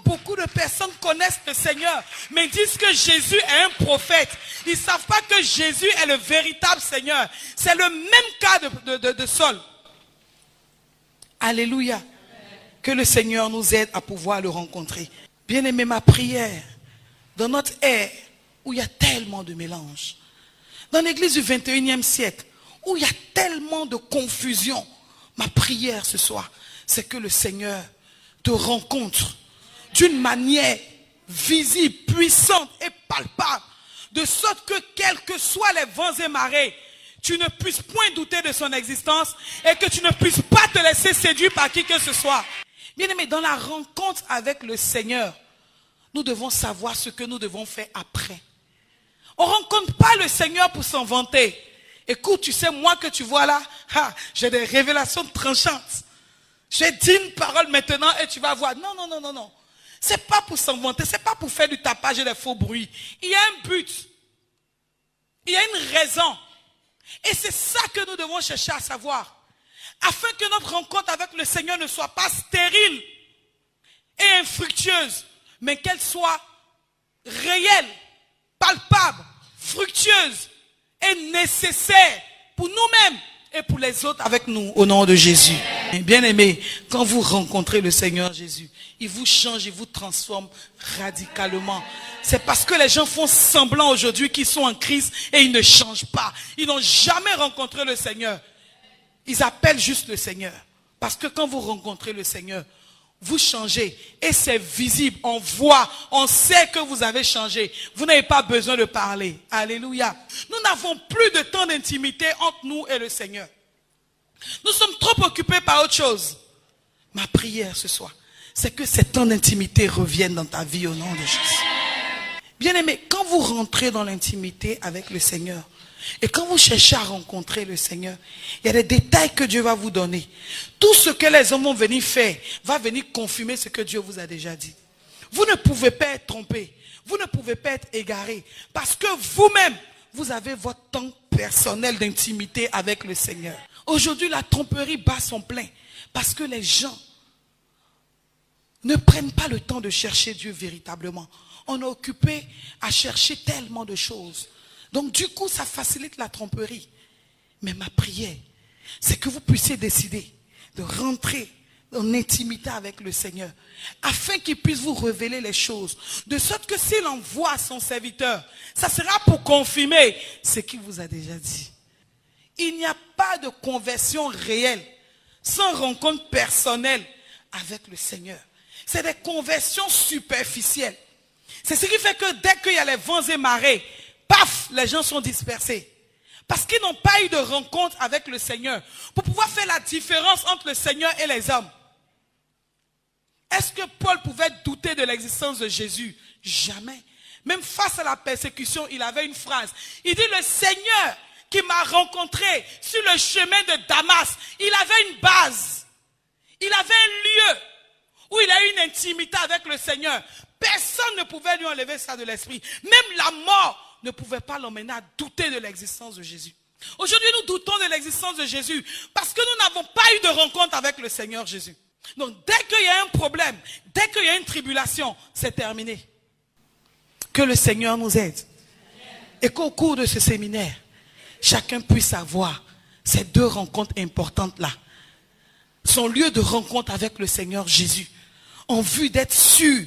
beaucoup de personnes connaissent le Seigneur, mais disent que Jésus est un prophète. Ils ne savent pas que Jésus est le véritable Seigneur. C'est le même cas de Saul. Alléluia. Amen. Que le Seigneur nous aide à pouvoir le rencontrer. Bien-aimé, ma prière, dans notre ère où il y a tellement de mélange, dans l'église du 21e siècle, où il y a tellement de confusion, ma prière ce soir, c'est que le Seigneur te rencontre d'une manière visible, puissante et palpable, de sorte que quels que soient les vents et marées, tu ne puisses point douter de son existence et que tu ne puisses pas te laisser séduire par qui que ce soit. Bien aimé, dans la rencontre avec le Seigneur, nous devons savoir ce que nous devons faire après. On ne rencontre pas le Seigneur pour s'en vanter. Écoute, tu sais, moi que tu vois là, j'ai des révélations tranchantes. Je vais dire une parole maintenant et tu vas voir. Non, non, non, non, non. C'est pas pour s'en vanter, c'est pas pour faire du tapage et des faux bruits. Il y a un but. Il y a une raison. Et c'est ça que nous devons chercher à savoir. Afin que notre rencontre avec le Seigneur ne soit pas stérile et infructueuse, mais qu'elle soit réelle, palpable, fructueuse et nécessaire pour nous-mêmes et pour les autres avec nous, au nom de Jésus. Bien-aimés, quand vous rencontrez le Seigneur Jésus, il vous change, il vous transforme radicalement. C'est parce que les gens font semblant aujourd'hui qu'ils sont en Christ et ils ne changent pas. Ils n'ont jamais rencontré le Seigneur. Ils appellent juste le Seigneur. Parce que quand vous rencontrez le Seigneur, vous changez et c'est visible, on voit, on sait que vous avez changé. Vous n'avez pas besoin de parler. Alléluia. Nous n'avons plus de temps d'intimité entre nous et le Seigneur. Nous sommes trop occupés par autre chose. Ma prière ce soir, c'est que ces temps d'intimité reviennent dans ta vie au nom de Jésus. Bien-aimé, quand vous rentrez dans l'intimité avec le Seigneur, et quand vous cherchez à rencontrer le Seigneur, il y a des détails que Dieu va vous donner. Tout ce que les hommes vont venir faire, va venir confirmer ce que Dieu vous a déjà dit. Vous ne pouvez pas être trompé. Vous ne pouvez pas être égaré. Parce que vous-même, vous avez votre temps personnel d'intimité avec le Seigneur. Aujourd'hui, la tromperie bat son plein. Parce que les gens ne prennent pas le temps de chercher Dieu véritablement. On est occupé à chercher tellement de choses. Donc du coup, ça facilite la tromperie. Mais ma prière, c'est que vous puissiez décider de rentrer en intimité avec le Seigneur, afin qu'il puisse vous révéler les choses. De sorte que s'il envoie son serviteur, ça sera pour confirmer ce qu'il vous a déjà dit. Il n'y a pas de conversion réelle sans rencontre personnelle avec le Seigneur. C'est des conversions superficielles. C'est ce qui fait que dès qu'il y a les vents et marées, paf, les gens sont dispersés. Parce qu'ils n'ont pas eu de rencontre avec le Seigneur. Pour pouvoir faire la différence entre le Seigneur et les hommes. Est-ce que Paul pouvait douter de l'existence de Jésus? Jamais. Même face à la persécution, il avait une phrase. Il dit, le Seigneur qui m'a rencontré sur le chemin de Damas, il avait une base. Il avait un lieu où il a eu une intimité avec le Seigneur. Personne ne pouvait lui enlever ça de l'esprit. Même la mort ne pouvait pas l'emmener à douter de l'existence de Jésus. Aujourd'hui, nous doutons de l'existence de Jésus parce que nous n'avons pas eu de rencontre avec le Seigneur Jésus. Donc, dès qu'il y a un problème, dès qu'il y a une tribulation, c'est terminé. Que le Seigneur nous aide. Et qu'au cours de ce séminaire, chacun puisse avoir ces deux rencontres importantes-là. Son lieu de rencontre avec le Seigneur Jésus, en vue d'être sûr,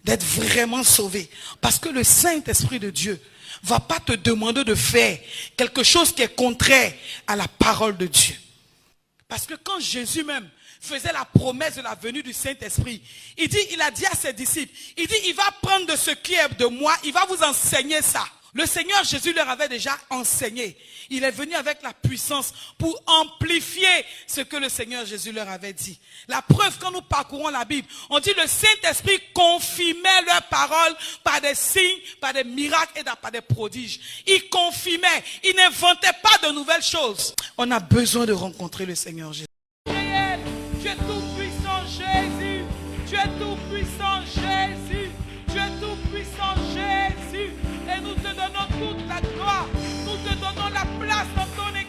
d'être vraiment sauvé. Parce que le Saint-Esprit de Dieu ne va pas te demander de faire quelque chose qui est contraire à la parole de Dieu. Parce que quand Jésus même faisait la promesse de la venue du Saint-Esprit, il a dit à ses disciples, il va prendre de ce qui est de moi, il va vous enseigner ça. Le Seigneur Jésus leur avait déjà enseigné. Il est venu avec la puissance pour amplifier ce que le Seigneur Jésus leur avait dit. La preuve, quand nous parcourons la Bible, on dit le Saint-Esprit confirmait leurs paroles par des signes, par des miracles et par des prodiges. Il confirmait, il n'inventait pas de nouvelles choses. On a besoin de rencontrer le Seigneur Jésus. Tu es tout puissant Jésus, tu es tout puissant Jésus, tu es tout puissant Jésus. Et nous te donnons toute la gloire, nous te donnons la place dans ton église.